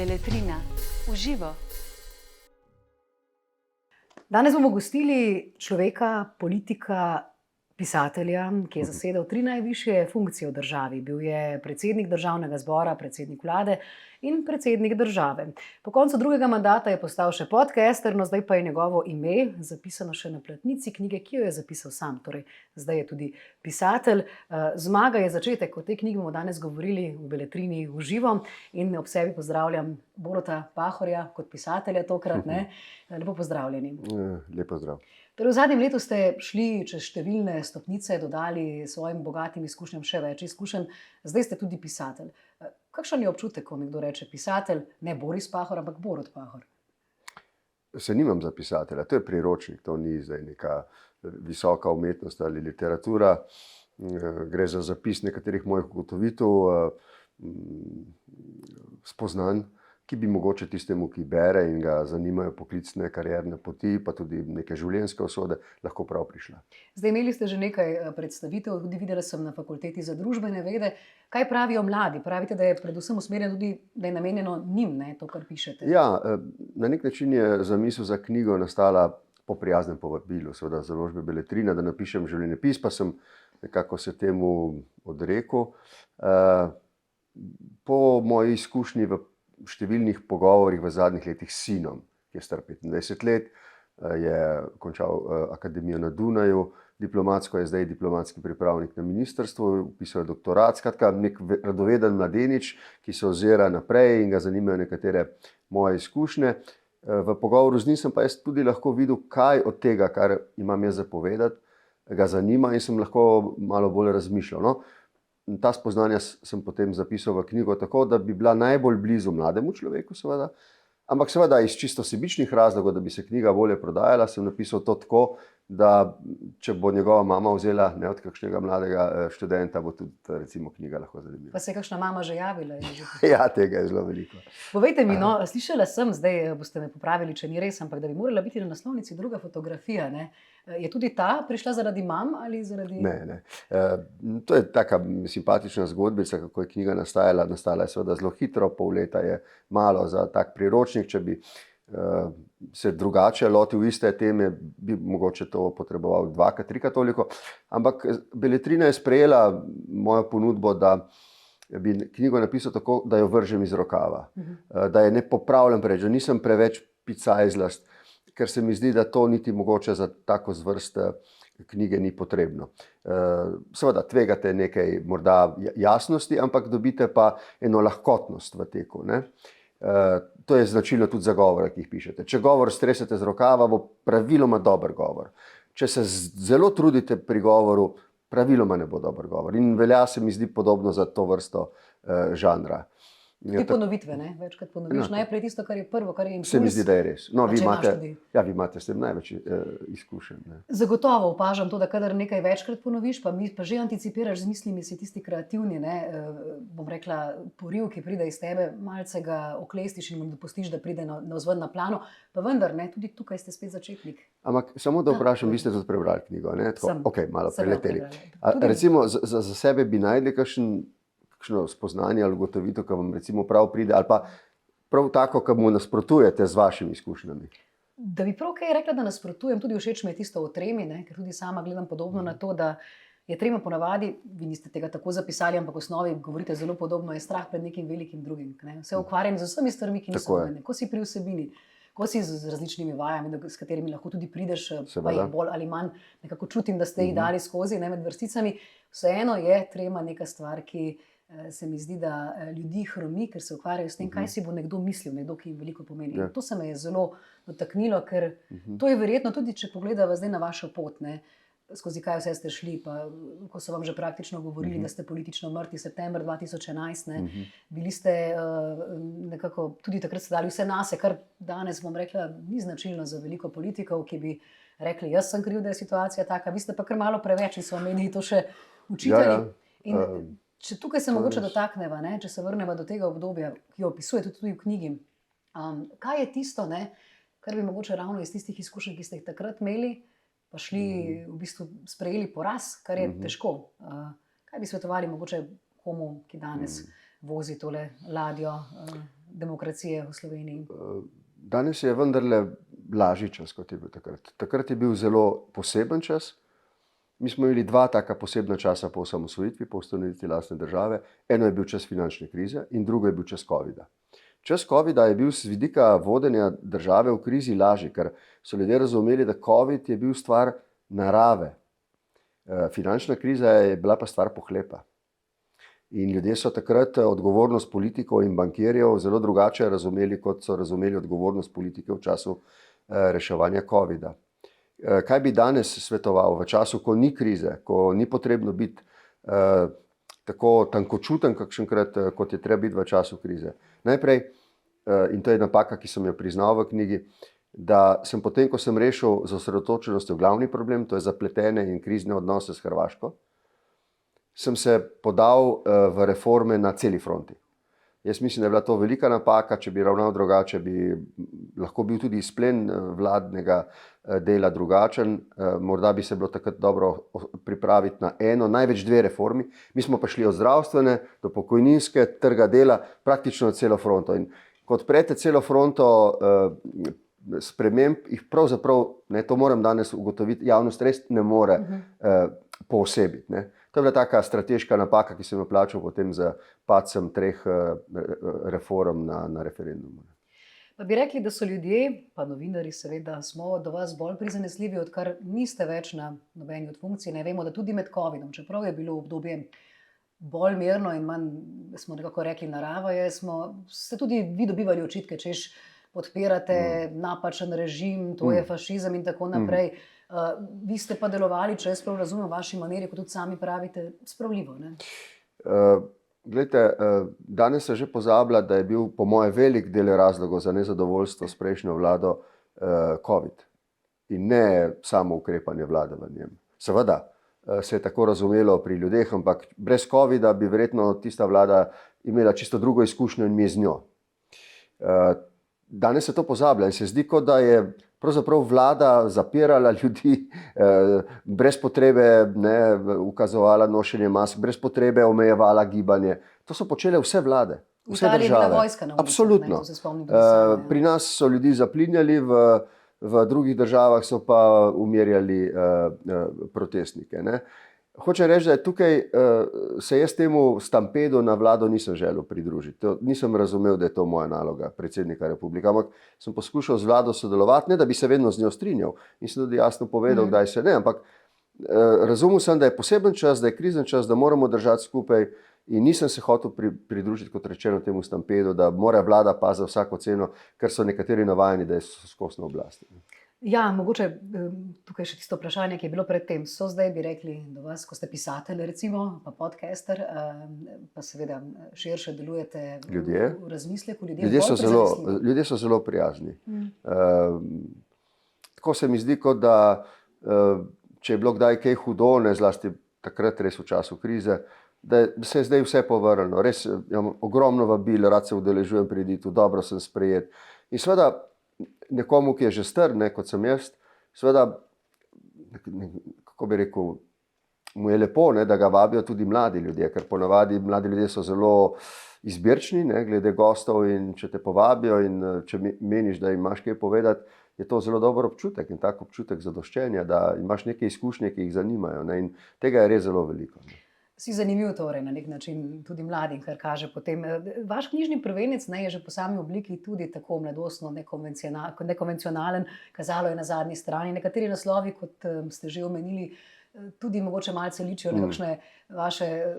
Beletrina v živo. Danes bomo gostili človeka, politika, pisatelja, ki je zasedal 3 najvišje funkcije v državi. Bil je predsednik državnega zbora, predsednik vlade in predsednik države. Po koncu drugega mandata je postal še podcaster, no zdaj pa je njegovo ime zapisano še na platnici knjige, ki jo je zapisal sam. Torej, zdaj je tudi pisatelj. Zmaga je začetek. O tej knjigi bomo danes govorili v Beletrini v živo in ob sebi pozdravljam Boruta Pahorja kot pisatelja tokrat. Lepo pozdravljeni. Lep pozdrav. Torej, v zadnjem letu ste šli čez številne stopnice, dodali svojim bogatim izkušnjam še več izkušenj, zdaj ste tudi pisatelj. Kakšen je občutek, ko nekdo reče pisatelj, ne Boris Pahor, ampak Borut Pahor? Se nimam za pisatelja, to je priročnik, to ni zdaj neka visoka umetnost ali literatura. Gre za zapis nekaterih mojih ugotovitev, spoznanj, ki bi mogoče tistemu, ki bere in ga zanimajo poklicne karierne poti, pa tudi neke življenjske usode, lahko prav prišla. Zdaj imeli ste že nekaj predstavitev, tudi videla sem na Fakulteti za družbene vede. Kaj pravijo mladi? Pravite, da je predvsem usmerjeno tudi, da je namenjeno njim, to, kar pišete. Ja, na nek način je zamisel za knjigo nastala po prijaznem povabilu, seveda založbe Beletrina, da napišem življenjepis, pa sem nekako se temu odrekel. Po moji izkušnji v številnih pogovorih v zadnjih letih s sinom, ki je star 25 let, je končal akademijo na Dunaju, diplomatsko je zdaj diplomatski pripravnik na ministrstvu, vpisal je doktorat, skratka nek radoveden mladenič, ki se ozira naprej in ga zanimajo nekatere moje izkušnje. V pogovoru z njim sem pa jaz tudi lahko videl, kaj od tega, kar imam jaz zapovedati, ga zanima in sem lahko malo bolj razmišljal. No? Ta spoznanja sem potem zapisal v knjigo tako, da bi bila najbolj blizu mlademu človeku, seveda. Ampak seveda iz čisto sebičnih razlogov, da bi se knjiga bolje prodajala, sem napisal to tako, da če bo njegova mama vzela od kakšnega mladega študenta, bo tudi recimo knjiga lahko zanimiva. Pa se je kakšna mama že javila? Ja, tega je zelo veliko. Povejte mi, slišala sem, zdaj boste me popravili, če ni res, ampak da bi morala biti na naslovnici druga fotografija. Je tudi ta prišla zaradi mam ali zaradi... Ne. To je taka simpatična zgodbica, kako je knjiga nastajala. Nastala je seveda zelo hitro, pol leta je malo za tak priročnik, če bi se drugače lotil iste teme, bi mogoče to potreboval 2, 3 toliko. Ampak Beletrina je sprejela mojo ponudbo, da bi knjigo napisal tako, da jo vržem iz rokava. Da je ne popravljam preveč, da nisem preveč picajzlast, ker se mi zdi, da to niti mogoče za tako zvrst knjige ni potrebno. Seveda tvegate nekaj morda jasnosti, ampak dobite pa eno lahkotnost v teku. To je značilno tudi za govore, ki jih pišete. Če govor stresete z rokava, bo praviloma dober govor. Če se zelo trudite pri govoru, praviloma ne bo dober govor. In velja se mi zdi podobno za to vrsto žanra. Ti ponovitve, večkrat ponoviš. Najprej tisto, kar je prvo, kar je impuls. Se mi zdi, da je res. No, vi imate s tem največ izkušenj. Zagotovo opažam to, da kadar nekaj večkrat ponoviš, pa že anticipiraš z mislimi, si tisti kreativni, bom rekla, poriv, ki pride iz tebe, malce ga oklestiš in mu dopustiš, da pride navzven na plano, pa vendar, tudi tukaj ste spet začetnik. Ampak samo da vprašam, vi ste tudi prebrali knjigo, Ok, malo preleteli. Recimo za sebe bi najdli kakšno spoznanje ali ugotovitev, ki vam recimo prav pride, ali pa prav tako, ki mu nasprotujete z vašimi izkušnjami? Da bi prav kaj rekla, da nasprotujem, tudi všeč mi je tisto o tremi, ker tudi sama gledam podobno na to, da je trema ponavadi, vi niste tega tako zapisali, ampak v osnovi govorite zelo podobno, je strah pred nekim velikim drugim. Se ukvarjam z vsemi stvarmi, ki niso mene. Ko si pri vsebini, ko si z različnimi vajami, s katerimi lahko tudi prideš, pa jih bolj ali manj nekako čutim, da ste jih dali skozi med vrsticami. Vseeno je trema neka stvar, ki se mi zdi, da ljudi hromi, ker se ukvarjajo s tem, kaj si bo nekdo mislil, nekdo, ki jim veliko pomeni. To se me je zelo dotaknilo, ker to je verjetno tudi, če pogledava zdaj na vašo pot, skozi kaj vse ste šli, pa ko so vam že praktično govorili, da ste politično mrtvi, september 2011, bili ste nekako, tudi takrat ste dali vse nase, kar danes, bom rekla, ni značilno za veliko politikov, ki bi rekli, jaz sem kriv, da je situacija taka, vi ste pa kar malo preveč in so mediji to še učitali. Če tukaj se mogoče dotakneva, če se vrneva do tega obdobja, ki jo opisujete tudi v knjigi, kaj je tisto, kar bi mogoče ravno iz tistih izkušenj, ki ste jih takrat imeli, pa šli v bistvu sprejeli poraz, kar je težko. Kaj bi svetovali mogoče komu, ki danes vozi tole ladjo demokracije v Sloveniji? Danes je vendarle lažji čas, kot je bil takrat. Takrat je bil zelo poseben čas. Mi smo imeli dva taka posebna časa po osamosvojitvi, po ustanovitvi lastne države. Eno je bil čas finančne krize in drugo je bil čas covida. Čas covida je bil z vidika vodenja države v krizi lažji, ker so ljudje razumeli, da covid je bil stvar narave. Finančna kriza je bila pa stvar pohlepa. In ljudje so takrat odgovornost politikov in bankirjev zelo drugače razumeli, kot so razumeli odgovornost politike v času reševanja covida. Kaj bi danes svetoval v času, ko ni krize, ko ni potrebno biti tako tankočuten kakšenkrat, kot je treba biti v času krize. Najprej, in to je napaka, ki sem jo priznal v knjigi, da sem potem, ko sem rešil z osredotočenostjo glavni problem, to je zapletene in krizne odnose s Hrvaško, sem se podal v reforme na celi fronti. Jaz mislim, da je bila to velika napaka, če bi ravnal drugače, bi lahko bil tudi izplen vladnega dela drugačen. Morda bi se bilo takrat dobro pripraviti na eno, največ dve reformi. Mi smo pa šli od zdravstvene do pokojninske, trga dela, praktično na celo fronto. In ko odprete celo fronto sprememb, jih pravzaprav, to moram danes ugotoviti, javnost res ne more poosebiti. To je bila taka strateška napaka, ki sem jo plačal potem za padcem 3 reform na referendumu. Pa bi rekli, da so ljudje, pa novinari seveda, smo do vas bolj prizanesljivi, odkar niste več na nobeni od funkcij. Ne vemo, da tudi med covidom, čeprav je bilo obdobje bolj mirno in manj, smo nekako rekli, narava je, ste tudi vi dobivali očitke, češ podpirate napačen režim, to je fašizem in tako naprej. Vi ste pa delovali, če jaz prav razumem vaši maniri, kot tudi sami pravite, spravljivo, ne? Glejte, danes se že pozablja, da je bil po moje velik del razlogov za nezadovoljstvo s prejšnjo vlado covid in ne samo ukrepanje vlade v njem. Seveda se je tako razumelo pri ljudeh, ampak brez covida bi verjetno tista vlada imela čisto drugo izkušnjo in mi z njo. Danes se to pozablja in se zdi, kot da je pravzaprav vlada zapirala ljudi, brez potrebe ukazovala nošenje mask, brez potrebe omejevala gibanje. To so počele vse vlade, vse države. V Italiji je bila vojska na ulicah, absolutno. to se spomnim tudi sama, ja. Pri nas so ljudi zaplinjali, v drugih državah so pa umirjali protestnike. Hočem reči, da je tukaj se jaz temu stampedu na vlado nisem želel pridružiti. Nisem razumel, da je to moja naloga predsednika republike, ampak sem poskušal z vlado sodelovati, ne da bi se vedno z njo strinjal in sem tudi jasno povedal, kdaj se ne, ampak razumel sem, da je poseben čas, da je krizen čas, da moramo držati skupaj in nisem se hotel pridružiti, kot rečeno, temu stampedu, da mora vlada pa za vsako ceno, ker so nekateri navajeni, da je skozi na oblasti. Ja, mogoče tukaj še tisto vprašanje, ki je bilo predtem. So zdaj, bi rekli, do vas, ko ste pisatelj recimo, pa podcaster, pa seveda širše delujete v razmisleku. Ljudje so zelo prijazni. Tako se mi zdi, kot da če je bilo kdaj kaj hudo, ne zlasti takrat res v času krize, da se je zdaj vse povrnilo. Res imam ogromno vabil, rad se udeležujem pri ditu, dobro sem sprejet. In seveda nekomu, ki je že star, kot sem jaz, seveda, kako bi rekel, mu je lepo, da ga vabijo tudi mladi ljudje, ker ponavadi mladi ljudje so zelo izbirčni, glede gostov in če te povabijo in če meniš, da imaš kaj povedati, je to zelo dober občutek in tak občutek zadoščenja, da imaš neke izkušnje, ki jih zanimajo, in tega je res zelo veliko. Si zanimiv torej na nek način tudi mladim, kar kaže potem. Vaš knjižni prvenec je že po sami obliki tudi tako mladostno nekonvencionalen, kazalo je na zadnji strani. Nekateri naslovi, kot ste že omenili, tudi mogoče malce ličijo na kakšne vaše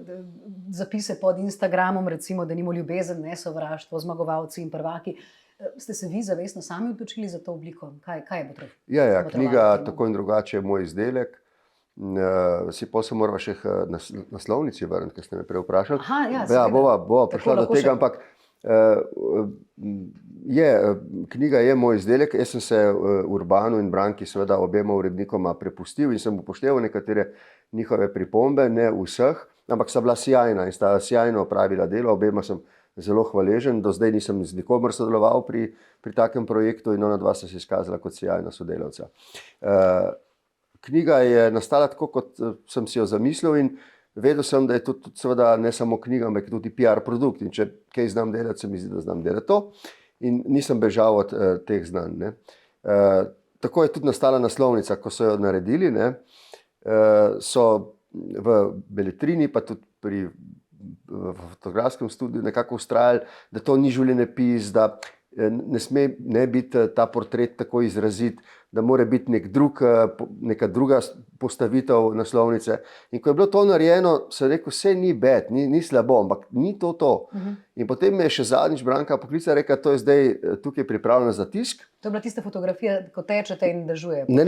zapise pod Instagramom, recimo, da nimo ljubezen, sovraštvo, zmagovalci in prvaki. Ste se vi zavestno sami odločili za to obliko? Kaj je potrebno? Ja, knjiga Tako in drugače je moj izdelek. Si pa se morava še naslovnici vrniti, ker ste me prej vprašali. Bova prišla do tega, ampak knjiga je moj izdelek. Jaz sem se Urbanu in Branki, seveda obema urednikoma, prepustil in sem upošteval nekatere njihove pripombe, ne vseh, ampak sta bila sjajna in sta sjajno opravila delo. Obema sem zelo hvaležen. Do zdaj nisem z nikomer sodeloval pri takem projektu in ona dva sta se izkazala kot sjajna sodelavca. Knjiga je nastala tako, kot sem si jo zamislil in vedel sem, da je to tudi seveda ne samo knjiga, ampak tudi PR produkt. In če kaj znam delati, se mi zdi, da znam delati to. In nisem bežal od teh znanj. Ne. Tako je tudi nastala naslovnica, ko so jo naredili. Ne. So v beletrini, pa tudi v fotografskem studiu nekako ustrajali, da to ni življenjepis, da ne sme ne biti ta portret tako izrazit, da mora biti neka druga postavitev naslovnice. In ko je bilo to narejeno, sem rekel, vse ni bed, ni slabo, ampak ni to. In potem me je še zadnjič Branka poklicala, rekla, to je zdaj tukaj pripravljeno za tisk. To je bila tista fotografija, ko tečete in dežuje. Ne.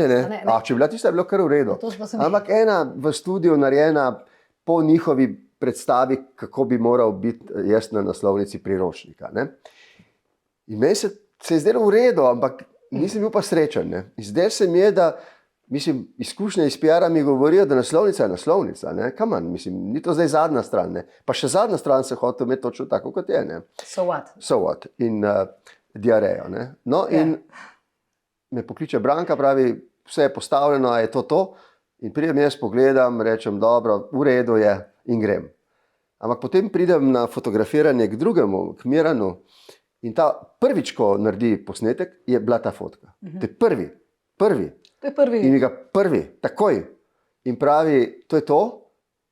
Če je bila tista, je bilo kar v redu. Ampak ena v studiu narejena po njihovi predstavi, kako bi moral biti jaz na naslovnici priročnika. Ne? In meni se je zdelo v redu, ampak nisem bil pa srečen. Ne? Zdaj se mi je, da izkušnje iz PR-a mi govorijo, da naslovnica je naslovnica. Come on, ni to zdaj zadnja stran. Ne? Pa še zadnja stran se hotel imeti točno tako, kot je. Ne? So what? In diarejo. Ne? No, in me pokliče Branka, pravi, vse je postavljeno, a je to. In pridem jaz, pogledam, rečem, dobro, v redu je in grem. Ampak potem pridem na fotografiranje k drugemu, k Miranu, in ta prvič, ko naredi posnetek, je bila ta fotka. To je prvi. To je prvi. In mi ga prvi, takoj. In pravi, to je to.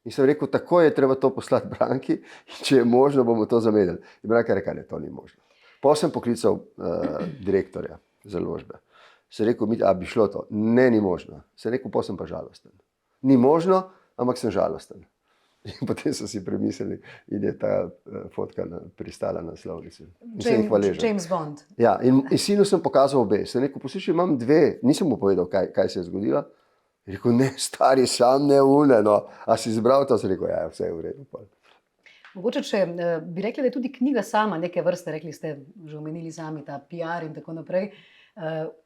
In sem rekel, takoj je treba to poslati Branki, in če je možno, bomo to zamenjali. In Branka je rekla, ne, to ni možno. Potem sem poklical direktorja založbe. Sem rekel, a bi šlo to? Ne, ni možno. Sem rekel, potem sem pa žalosten. Ni možno, ampak sem žalosten. In potem so si premislili in je ta fotka pristala na naslovnici. James Bond. Ja, in sinu sem pokazal obe. Sem rekel, poslušaj, imam dve. Nisem mu povedal, kaj se je zgodilo. Je rekel, ne, stari, sam ne une, no. A si izbral to? Sem rekel, ja, vse je v redu. Mogoče, če bi rekli, da je tudi knjiga sama neke vrste, rekli ste, že omenili sami ta PR in tako naprej,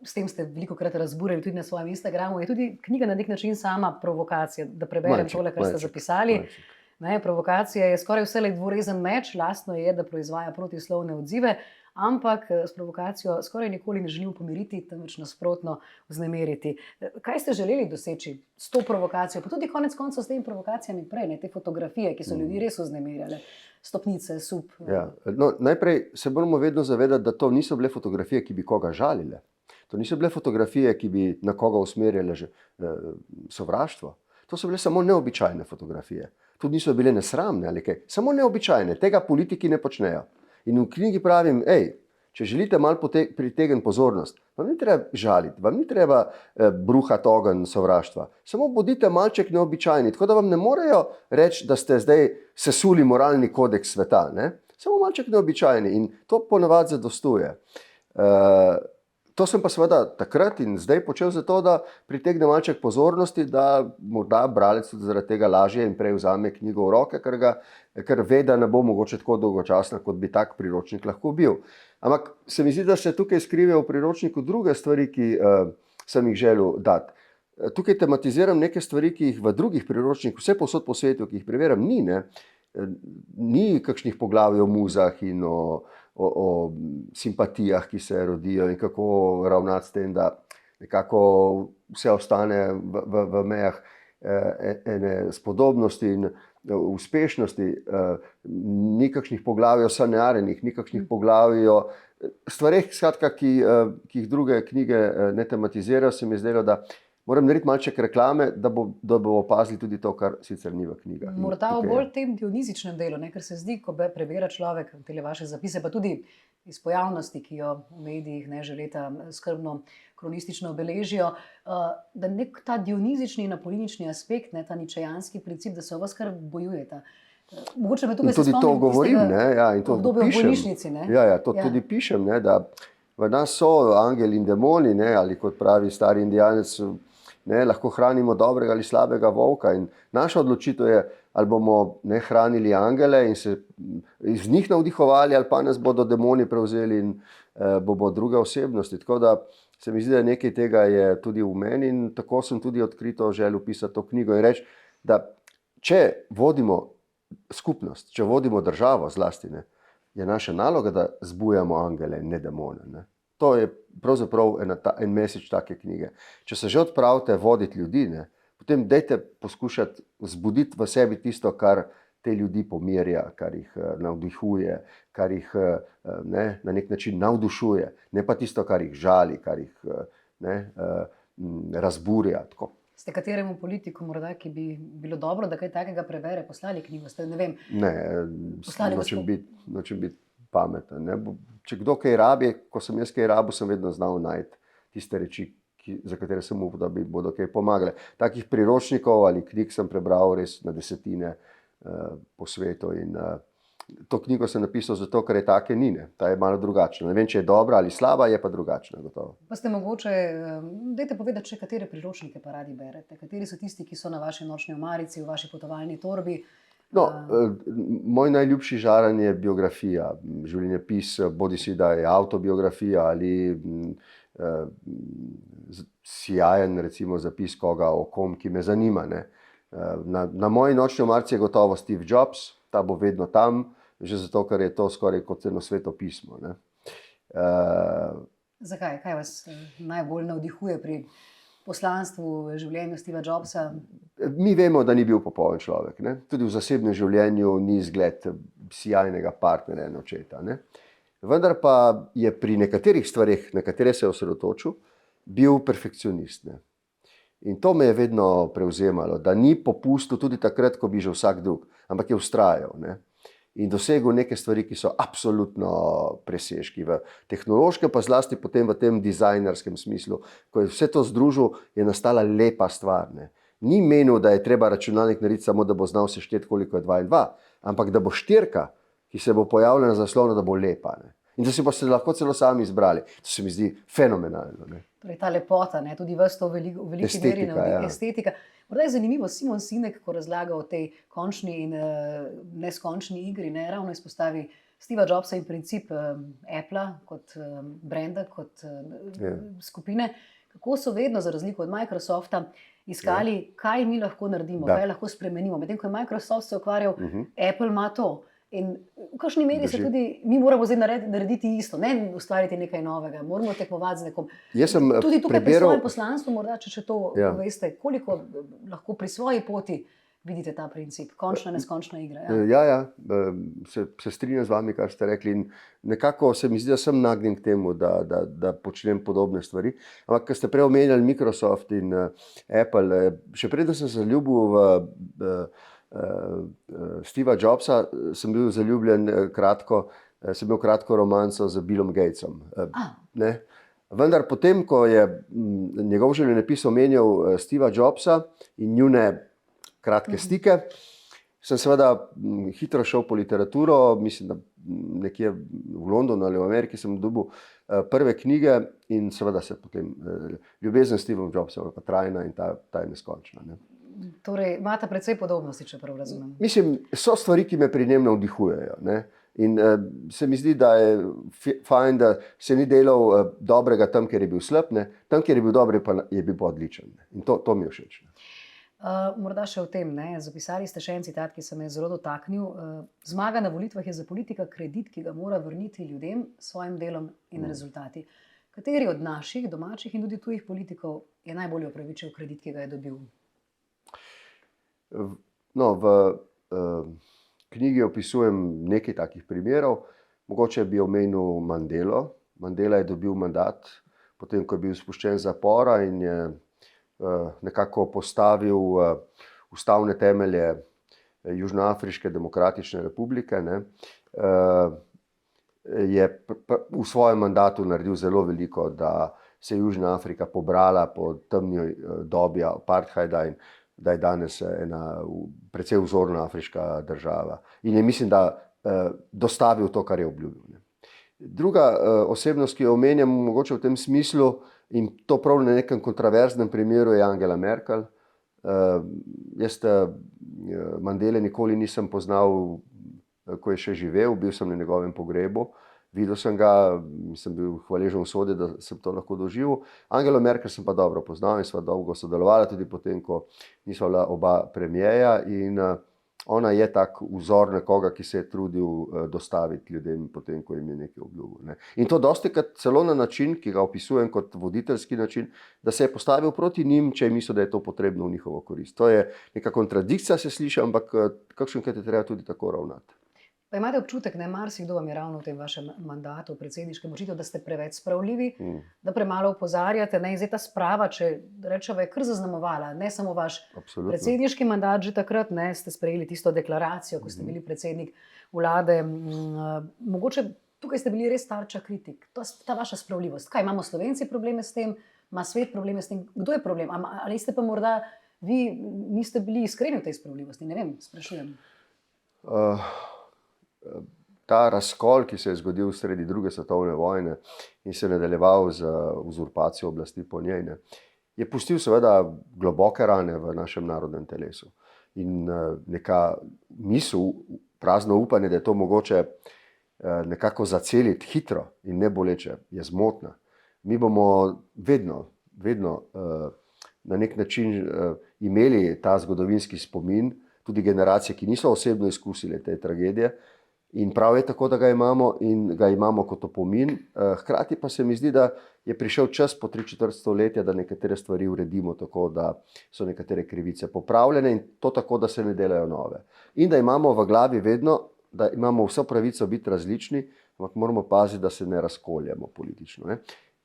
s tem ste velikokrat razburili tudi na svojem Instagramu, je tudi knjiga na nek način sama provokacija, da preberem tole, kar ste zapisali. Provokacija je skoraj vselej dvorezen meč, lastno je, da proizvaja protislovne odzive, ampak s provokacijo skoraj nikoli ne želimo pomiriti, temveč nasprotno vznemiriti. Kaj ste želeli doseči s to provokacijo, pa tudi konec koncev s temi provokacijami prej, te fotografije, ki so ljudi res vznemirjale, stopnice, sup? Ja. No, najprej se moramo vedno zavedati, da to niso bile fotografije, ki bi koga žalile. To niso bile fotografije, ki bi na koga usmerjale sovraštvo. To so bile samo neobičajne fotografije. Tudi niso bile nesramne ali kaj. Samo neobičajne. Tega politiki ne počnejo. In v knjigi pravim, če želite malo pritegniti pozornost, vam ni treba žaliti, vam ni treba bruhati ogenj sovraštva. Samo bodite malček neobičajni, tako da vam ne morejo reči, da ste zdaj sesuli moralni kodeks sveta. Ne? Samo malček neobičajni in to ponavadi zadostuje. To sem pa seveda takrat in zdaj počel zato, da pritegne malček pozornosti, da morda bralec tudi zaradi tega lažje in prej vzame knjigo v roke, ker ve, da ne bo mogoče tako dolgočasna, kot bi tak priročnik lahko bil. Ampak se mi zdi, da se tukaj skrivajo v priročniku druge stvari, ki sem jih želel dati. Tukaj tematiziram neke stvari, ki jih v drugih priročnikih, vse povsod po svetu, ki jih preverjam, ni. Ni kakšnih poglavij o muzah in o simpatijah, ki se rodijo in kako ravnati s tem, da nekako vse ostane v mejah ene spodobnosti in uspešnosti. Ni kakšnih poglavij o sanjarjenih, ni kakšnih poglavij o stvareh, skratka, ki jih druge knjige ne tematizirajo. Se mi je zdelo, da moram narediti malček reklame, da bo opazili tudi to, kar sicer ni v knjigah. Morda v bolj tem dionizičnem delu, ker se zdi, ko prebira človek te vaše zapise, pa tudi iz pojavnosti, ki jo v medijih že leta skrbno kronistično obeležijo, da nek ta dionizični in apolinični aspekt, ta ničejanski princip, da se o vas kar bojujeta. Mogoče me tukaj se spomnim to govorim, in to obdobje v bolnišnici. Tudi pišem, da v nas so angeli in demoni, ali kot pravi stari Indijanec, lahko hranimo dobrega ali slabega volka. In naša odločitev je, ali bomo hranili angele in se iz njih navdihovali, ali pa nas bodo demoni prevzeli in bomo druge osebnosti. Tako da se mi zdi, da nekaj tega je tudi v meni in tako sem tudi odkrito želel pisati to knjigo in reči, da če vodimo skupnost, če vodimo državo zlasti, je naša naloga, da zbujamo angele, ne demone. To je pravzaprav en message take knjige. Če se že odpravite voditi ljudi, potem dajte poskušati zbuditi v sebi tisto, kar te ljudi pomirja, kar jih navdihuje, kar jih na nek način navdušuje, ne pa tisto, kar jih žali, kar jih razburja. Tako. Ste kateremu politiku morda, ki bi bilo dobro, da kaj takega prebere, poslali knjigo? Ste, ne vem, nočem biti pameten. Ne? Če kdo kaj rabi, ko sem jaz kaj rabil, sem vedno znal najti tiste reči, za katere sem upal, da bi bodo kaj pomagale. Takih priročnikov ali knjig sem prebral res na desetine po svetu in to knjigo sem napisal zato, ker je take nine. Ta je malo drugačna. Ne vem, če je dobra ali slaba, je pa drugačna. Gotovo. Pa ste mogoče, dajte povedati, če katere priročnike pa radi berete? Kateri so tisti, ki so na vaši nočni omarici, v vaši potovalni torbi? No, moj najljubši žaran je biografija, življenjepis, bodisi da je avtobiografija ali sjajen recimo zapis koga o kom, ki me zanima. Ne? Na moji nočni omarici je gotovo Steve Jobs, ta bo vedno tam, že zato, ker je to skoraj kot eno sveto pismo. Ne? Zakaj? Kaj vas najbolj navdihuje pri poslanstvu življenju Steva Jobsa? Mi vemo, da ni bil popoln človek. Ne? Tudi v zasebnem življenju ni zgled sjajnega partnerja in očeta. Ne? Vendar pa je pri nekaterih stvarih, na katere se je osredotočil, bil perfekcionist. Ne? In to me je vedno prevzemalo, da ni popustil tudi takrat, ko bi že vsak drug, ampak je vztrajal. Ne? In dosegel neke stvari, ki so absolutno presežki. V tehnološkem, pa zlasti potem v tem dizajnerskem smislu. Ko je vse to združil, je nastala lepa stvar. Ne? Ni menil, da je treba računalnik narediti samo, da bo znal sešteti, koliko je 2 in 2, ampak da bo štirka, ki se bo pojavila na zaslonu, da bo lepa. Ne? In da si pa se lahko celo sami izbrali. To se mi zdi fenomenalno. Ne? Torej ta lepota, ne? Tudi vas to v veliki meri navdihuje. Estetika. Morda je zanimivo, Simon Sinek, ko razlaga o tej končni in neskončni igri, ne, ravno izpostavi Steva Jobsa in princip Appla kot brenda, kot skupine, kako so vedno, za razliko od Microsofta, iskali, kaj mi lahko naredimo, kaj lahko spremenimo. Medtem ko je Microsoft se ukvarjal, Apple ima to. In v kakšni meri se tudi mi moramo zdaj narediti isto, ne ustvariti nekaj novega, moramo tekmovati z nekom. Tudi tukaj pri svojem poslanstvu, morda, če to veste, koliko lahko pri svoji poti vidite ta princip, končna, neskončna igra. Se strinjam z vami, kar ste rekli, in nekako se mi zdi, da sem nagnjen k temu, da počnem podobne stvari. Ampak, ko ste prej omenjali Microsoft in Apple, še preden sem se zaljubil v Steva Jobsa, sem bil zaljubljen sem imel kratko romanco z Billom Gatesom. Ne? Vendar potem, ko je njegov življenjepis omenjal Steva Jobsa in njune kratke stike, sem seveda hitro šel po literaturo, mislim, da nekje v Londonu ali v Ameriki sem dobil prve knjige in seveda se potem ljubezen s Stevom Jobsom pa trajna in ta je neskončna. Ne? Torej, imate precej podobnosti, če prav razumem. Mislim, so stvari, ki me pri njem navdihujejo. Ne? In se mi zdi, da je fajn, da se ni delal dobrega tam, kjer je bil slab, ne? Tam, kjer je bil dober, pa je bil pa odličen. Ne? In to mi je všeč. Morda še o tem, ne? Zapisali ste še en citat, ki se me je zelo dotaknil. Zmaga na volitvah je za politika kredit, ki ga mora vrniti ljudem s svojim delom in rezultati. Kateri od naših, domačih in tudi tujih politikov je najbolje upravičil kredit, ki ga je dobil? No, v knjigi opisujem nekaj takih primerov. Mogoče bi omenil Mandelo. Mandela je dobil mandat, potem ko je bil spuščen z zapora in je nekako postavil ustavne temelje Južnoafriške demokratične republike. Ne. Je v svojem mandatu naredil zelo veliko, da se je Južna Afrika pobrala po temni dobi apartheida in da je danes ena precej vzorna afriška država. In je, mislim, da dostavil to, kar je obljubil. Ne. Druga osebnost, ki jo omenjam, mogoče v tem smislu, in to prav na nekem kontroverznem primeru, je Angela Merkel. Jaz Mandele nikoli nisem poznal, ko je še živel, bil sem na njegovem pogrebu. Videl sem ga, sem bil hvaležen usode, da sem to lahko doživel. Angelo Merkel sem pa dobro poznal in sva dolgo sodelovala, tudi potem, ko nisva bila oba premierja. In ona je tak vzor nekoga, ki se je trudil dostaviti ljudem potem, ko jim je nekaj obljubil. Ne. In to dostikrat celo na način, ki ga opisujem kot voditeljski način, da se je postavil proti njim, če je mislil, da je to potrebno v njihovo korist. To je neka kontradikcija, se sliši, ampak kakšenkrat je treba tudi tako ravnati. Pa imate občutek, ne, marsikdo vam je ravno v tem vašem mandatu predsedniškem očital, da ste preveč spravljivi, da premalo opozarjate, ne, in zdaj ta sprava, če rečeva, je kar zaznamovala, ne samo vaš predsedniški mandat, že takrat, ne, ste sprejeli tisto deklaracijo, ko ste bili predsednik vlade, mogoče tukaj ste bili res tarča kritik, ta vaša spravljivost. Kaj, imamo Slovenci probleme s tem, ima svet probleme s tem, kdo je problem, ali ste pa morda vi niste bili iskreni v tej spravljivosti, ne vem, sprašujem. Ta razkol, ki se je zgodil sredi druge svetovne vojne in se je nadaljeval z uzurpacijo oblasti po njej, ne, je pustil seveda globoke rane v našem narodnem telesu. In neka misel, prazno upanje, da je to mogoče nekako zaceliti hitro in ne boleče, je zmotna. Mi bomo vedno na nek način imeli ta zgodovinski spomin, tudi generacije, ki niso osebno izkusile te tragedije. In prav je tako, da ga imamo in ga imamo kot opomin. Hkrati pa se mi zdi, da je prišel čas po 3/4 stoletja, da nekatere stvari uredimo tako, da so nekatere krivice popravljene in to tako, da se ne delajo nove. In da imamo v glavi vedno, da imamo vso pravico biti različni, ampak moramo paziti, da se ne razkoljemo politično. Ne?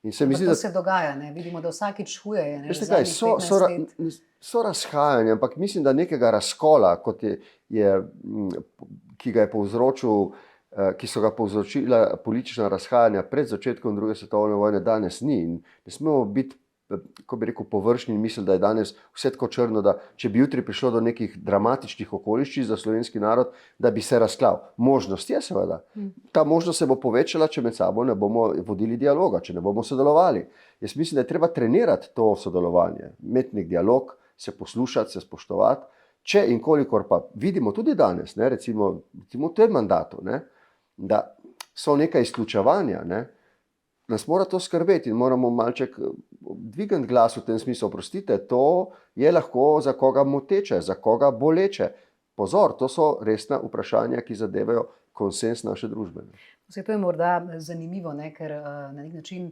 In se mi zdi, to se dogaja, ne? Vidimo, da vsakič huje je. Veste kaj, so razhajanja, ampak mislim, da nekega razkola, kot ki ga je povzročil, ki so ga povzročila politična razhajanja pred začetkom druge svetovne vojne, danes ni. In ne smemo biti, ko bi rekel, površni in misliti, da je danes vse tako črno, da če bi jutri prišlo do nekih dramatičnih okoliščin za slovenski narod, da bi se razklal. Možnost je seveda. Ta možnost se bo povečala, če med sabo ne bomo vodili dialoga, če ne bomo sodelovali. Jaz mislim, da je treba trenirati to sodelovanje, imeti nek dialog, se poslušati, se spoštovati. Če in kolikor pa vidimo tudi danes, ne, recimo v tem mandatu, ne, da so neka izključevanja, ne, nas mora to skrbeti in moramo malček dvigati glas v tem smislu. Oprostite, to je lahko za koga moteče, za koga boleče. Pozor, to so resna vprašanja, ki zadevajo konsens naše družbe. Vse to je morda zanimivo, ne, ker na nek način,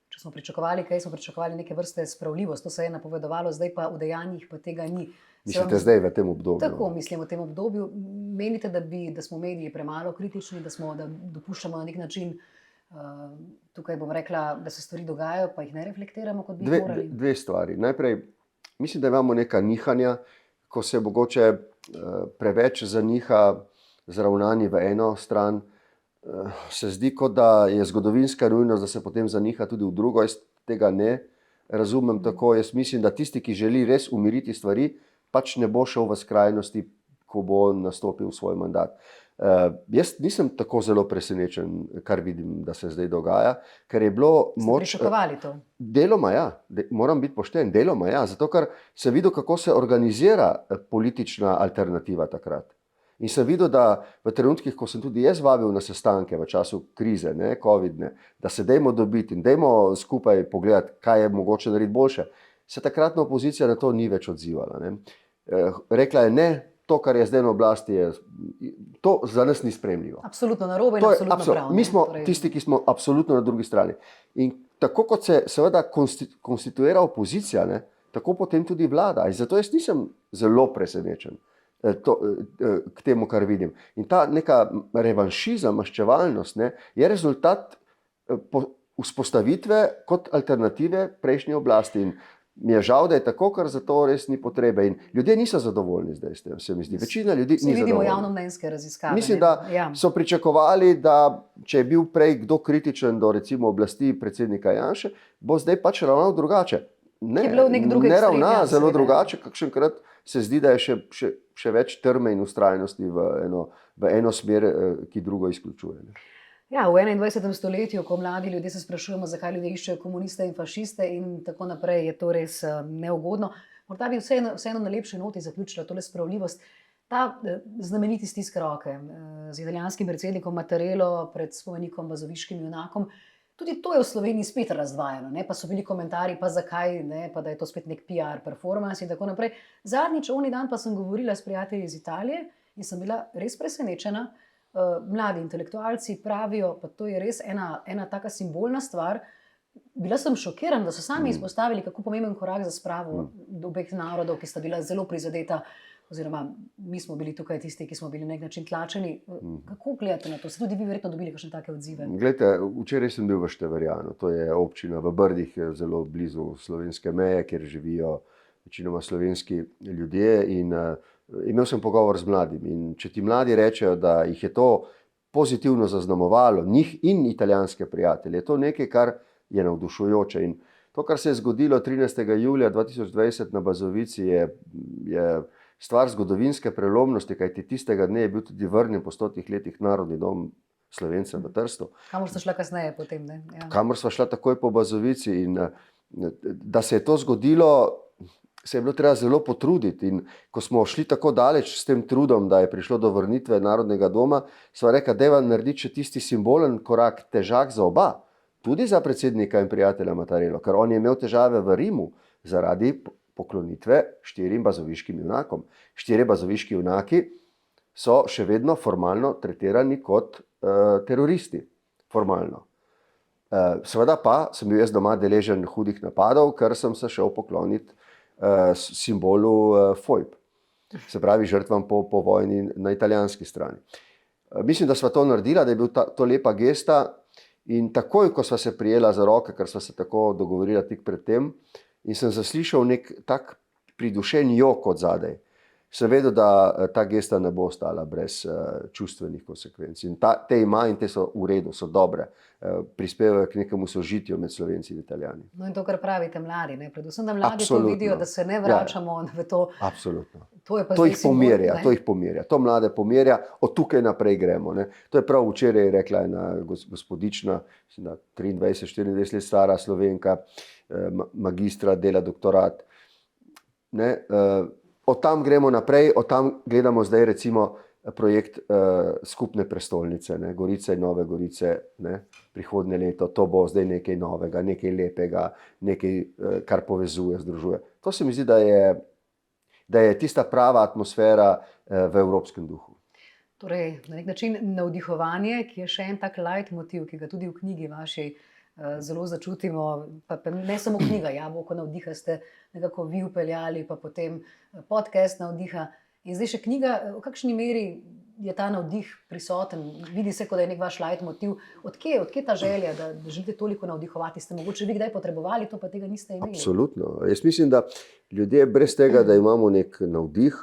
če smo pričakovali, smo pričakovali neke vrste spravljivost, to se je napovedovalo, zdaj pa v dejanjih pa tega ni. Mislite zdaj v tem obdobju? Tako mislim v tem obdobju. Menite, da smo mediji premalo kritični, da dopuščamo na nek način, tukaj bom rekla, da se stvari dogajajo, pa jih ne reflektiramo, kot bi morali? Dve stvari. Najprej, mislim, da imamo neka nihanja, ko se mogoče preveč zaniha z ravnanji v eno stran, se zdi, kot da je zgodovinska nujnost, da se potem zaniha tudi v drugo. Jaz tega ne razumem tako. Jaz mislim, da tisti, ki želi res umiriti stvari, pač ne bo šel v skrajnosti, ko bo nastopil svoj mandat. Jaz nisem tako zelo presenečen, kar vidim, da se zdaj dogaja, ker je bilo moč... Ste pričakovali to? Deloma ja, moram biti pošten, deloma ja, zato ker sem videl, kako se organizira politična alternativa takrat. In sem videl, da v trenutkih, ko sem tudi jaz vabil na sestanke v času krize, ne, covidne, da se dajmo dobiti in dajmo skupaj pogledati, kaj je mogoče narediti boljše, se takratna opozicija na to ni več odzivala. Ne. Rekla je ne, to, kar je zdaj na oblasti, to za nas ni sprejemljivo. Absolutno narobe in absolutno prav. Mi smo tisti, ki smo absolutno na drugi strani. In tako kot se seveda konstituira opozicija, ne, tako potem tudi vlada. In zato jaz nisem zelo presenečen k temu, kar vidim. In ta neka revanšizem, maščevalnost, ne, je rezultat vzpostavitve kot alternative prejšnje oblasti. In mi je žal, da je tako, ker za to res ni potrebe. In ljudje niso zadovoljni zdaj s tem, se mi zdi. Večina ljudi ni zadovoljna. Vidimo javnomnenjske raziskave. Mislim, da so pričakovali, da če je bil prej kdo kritičen do recimo oblasti predsednika Janše, bo zdaj pač ravnal drugače. Ne ravna zelo drugače, kakšenkrat se zdi, da je še več trme in ustrajnosti v eno smer, ki drugo izključuje. Ja, v 21. stoletju, ko mladi ljudje se sprašujemo, zakaj ljudje iščejo komuniste in fašiste in tako naprej, je to res neugodno. Morda bi vseeno na lepši noti zaključila tole spravljivost. Ta znameniti stisk roke z italijanskim predsednikom Mattarello pred spomenikom bazoviškim junakom, tudi to je v Sloveniji spet razdvajano, ne? Pa so bili komentarji, pa zakaj, ne? Pa da je to spet nek PR performance in tako naprej. Zadnjič, oni dan pa sem govorila s prijatelji iz Italije in sem bila res presenečena. Mladi intelektualci pravijo, pa to je res ena taka simbolna stvar. Bila sem šokirana, da so sami izpostavili, kako pomemben korak za spravo obeh narodov, ki sta bila zelo prizadeta, oziroma mi smo bili tukaj tisti, ki smo bili na nek način tlačeni. Kako gledate na to? Ste tudi vi verjetno dobili kakšne take odzive? Glejte, včeraj sem bil v Števerjanu, to je občina v Brdih, zelo blizu slovenske meje, kjer živijo večinoma slovenski ljudje, in imel sem pogovor z mladimi. In če ti mladi rečejo, da jih je to pozitivno zaznamovalo, njih in italijanske prijatelje, je to nekaj, kar je navdušujoče. In to, kar se je zgodilo 13. julija 2020 na Bazovici, je stvar zgodovinske prelomnosti, kajti tistega dne je bil tudi vrnjen po 100 letih Narodni dom Slovencev v Trstu. Kamor ste šla kasneje potem, ne? Ja. Kamor sva šla takoj po Bazovici, in da se je to zgodilo, se je bilo treba zelo potruditi. In ko smo šli tako daleč s tem trudom, da je prišlo do vrnitve Narodnega doma, sva rekla, dajva narediti še tisti simbolen korak, težak za oba, tudi za predsednika in prijatelja Mattarello, ker on je imel težave v Rimu zaradi poklonitve 4 bazoviškim junakom. 4 bazoviški junaki so še vedno formalno tretirani kot teroristi. Formalno. Seveda pa sem bil jaz doma deležen hudih napadov, ker sem se šel pokloniti simbolu FOIP, se pravi žrtvam po vojni na italijanski strani. Mislim, da sva to naredila, da je bil to lepa gesta, in takoj, ko sva se prijela za roke, ker sva se tako dogovorila tik pred tem, in sem zaslišal nek tak pridušen jok od zadaj, sem vedel, da ta gesta ne bo ostala brez čustvenih konsekvenc. In te ima, in te so v redu, so dobre, prispevajo k nekemu sožitju med Slovenci in Italijani. No, in to, kar pravite mladi, ne? Predvsem, da mladi Absolutno. to vidijo, da se ne vračamo v to. Absolutno. To je pa To zdaj jih simbol, pomirja, ne? to jih pomirja, to mlade pomirja, od tukaj naprej gremo. Ne. To je prav včeraj rekla ena gospodična, 23-24 let stara Slovenka, magistra, dela doktorat. Ne. Od tam gremo naprej, od tam gledamo zdaj recimo projekt skupne prestolnice, ne, Gorice in Nove Gorice, ne, prihodnje leto. To bo zdaj nekaj novega, nekaj lepega, nekaj, kar povezuje, združuje. To se mi zdi, da je tista prava atmosfera v evropskem duhu. Torej, na nek način navdihovanje, ki je še en tak leitmotiv, ki ga tudi v knjigi vaši zelo začutimo, pa ne samo knjiga, Jabolko navdiha ste nekako vi upeljali, pa potem podcast navdiha. In zdaj še knjiga, v kakšni meri je ta navdih prisoten? Vidi se, kot da je nek vaš leitmotiv. Odkje ta želja, da želite toliko navdihovati? Ste mogoče vi kdaj potrebovali to, pa tega niste imeli? Absolutno. Jaz mislim, da ljudje brez tega, da imamo nek navdih,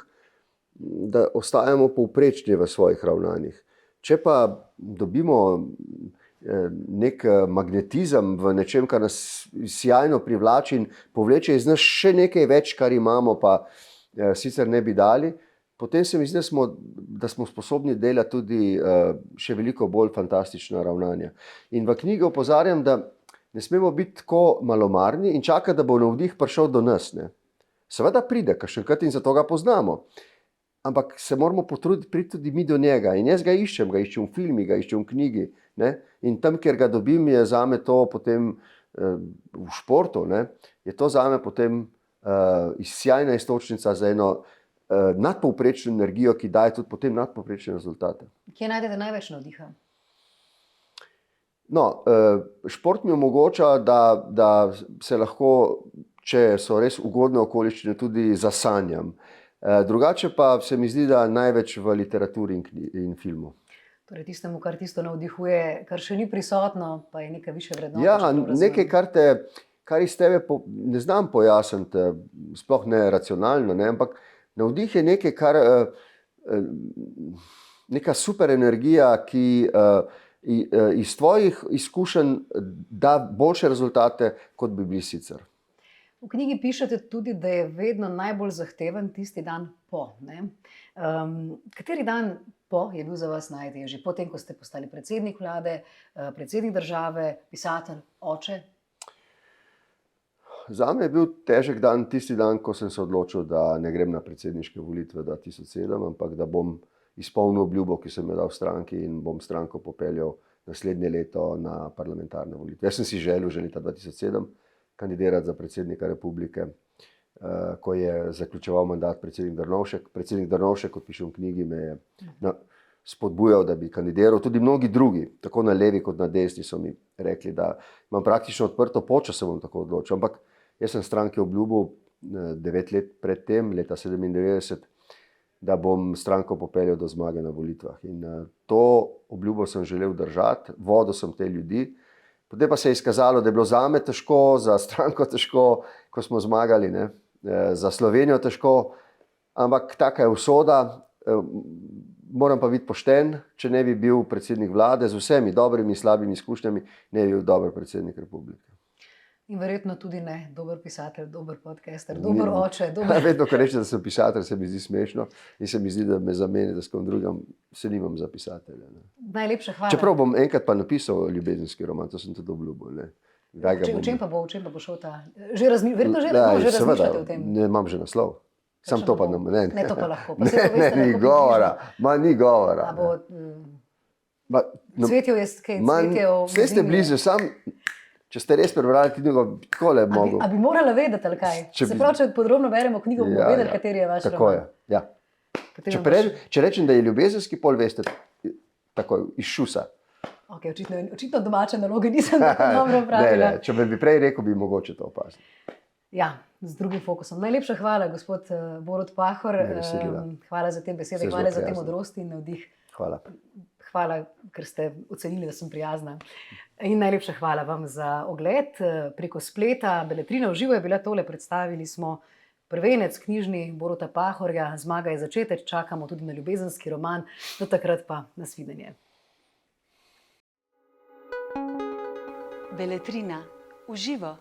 da ostajamo povprečni v svojih ravnanjih. Če pa dobimo nek magnetizem v nečem, kar nas sjajno privlači in povleče iz nas še nekaj več, kar imamo, pa sicer ne bi dali, potem se mi zdi, da smo sposobni delati tudi še veliko bolj fantastična ravnanja. In v knjigi opozarjam, da ne smemo biti tako malomarni in čakati, da bo navdih prišel do nas. Ne. Seveda pride, kakšenkrat, in zato ga poznamo. Ampak se moramo potruditi priti tudi mi do njega. In jaz ga iščem v filmi, ga iščem v knjigi. Ne? In tam, kjer ga dobim, je zame to potem v športu, ne? Je to zame potem sjajna iztočnica za eno nadpovprečno energijo, ki daje tudi potem nadpovprečne rezultate. Kje najdete največ navdiha? No, šport mi omogoča, da se lahko, če so res ugodne okoliščine, tudi zasanjam. Drugače pa se mi zdi, da največ v literaturi in filmu. Torej tistemu, kar tisto navdihuje, kar še ni prisotno, pa je neka višja vrednota. Ja, nekaj, kar iz tebe ne znam pojasniti, sploh ne racionalno, ne, ampak navdih je nekaj, kar neka super energija, ki iz tvojih izkušenj da boljše rezultate, kot bi bili sicer. V knjigi pišete tudi, da je vedno najbolj zahteven tisti dan po. Ne? Kateri dan po je bil za vas najtežji? Potem, ko ste postali predsednik vlade, predsednik države, pisatelj, oče? Zame je bil težek dan tisti dan, ko sem se odločil, da ne grem na predsedniške volitve 2007, ampak da bom izpolnil obljubo, ki sem jo dal stranki, in bom stranko popeljal naslednje leto na parlamentarne volitve. Jaz sem si želel že leta 2007 kandidirati za predsednika republike. ko je zaključeval mandat predsednik Drnovšek. Predsednik Drnovšek, kot piše v knjigi, me je spodbujal, da bi kandidiral. Tudi mnogi drugi, tako na levi kot na desni, so mi rekli, da imam praktično odprto pot, če se bom tako odločil. Ampak jaz sem stranki obljubil 9 let pred tem, leta 1997, da bom stranko popeljal do zmage na volitvah. In to obljubo sem želel držati, vodil sem te ljudi. Potem pa se je izkazalo, da je bilo zame težko, za stranko težko, ko smo zmagali, ne? Za Slovenijo težko, ampak taka je usoda. Moram pa biti pošten, če ne bi bil predsednik vlade z vsemi dobrimi in slabimi izkušnjami, ne bi bil dober predsednik republike. In verjetno tudi ne dober pisatelj, dober podcaster, dober oče. Vedno, ko rečem, da sem pisatelj, se mi zdi smešno in se mi zdi, da me zamenja, da s kom drugim se nimam za pisatelja. Ne. Najlepša hvala. Čeprav bom enkrat pa napisal ljubezenski roman, to sem tudi obljubil. V čem pa bo šel ta? Verjetno že razmišljate o tem. Ne, imam že naslov. Sam to pa ne. Ne, to pa lahko. Pa ni govora. Ni govora. Cvetje je skej, cvetje o... Vse ste blizu, sam... Če ste res prebrali knjigo, tako le mogo. A bi morala vedeti, ali kaj? Se pravi, če podrobno beremo knjigo, bomo vedeli, kateri je vaš roman. Tako je, ja. Če rečem, da je ljubezenski, pol veste, tako iz šusa. Ok, očitno domače naloge nisem tako dobro pravila. Ne, če bi prej rekel, bi mogoče to opazil. Ja, z drugim fokusom. Najlepša hvala, gospod Borut Pahor. Hvala za te besede, hvala za te modrosti in navdih. Hvala. Hvala, ker ste ocenili, da sem prijazna. In najlepša hvala vam za ogled preko spleta. Beletrina v živo je bila tole. Predstavili smo prvenec knjižni Boruta Pahorja. Zmaga je začetek, čakamo tudi na ljubezenski roman. Do takrat pa nasvidenje. Beletrina v živo.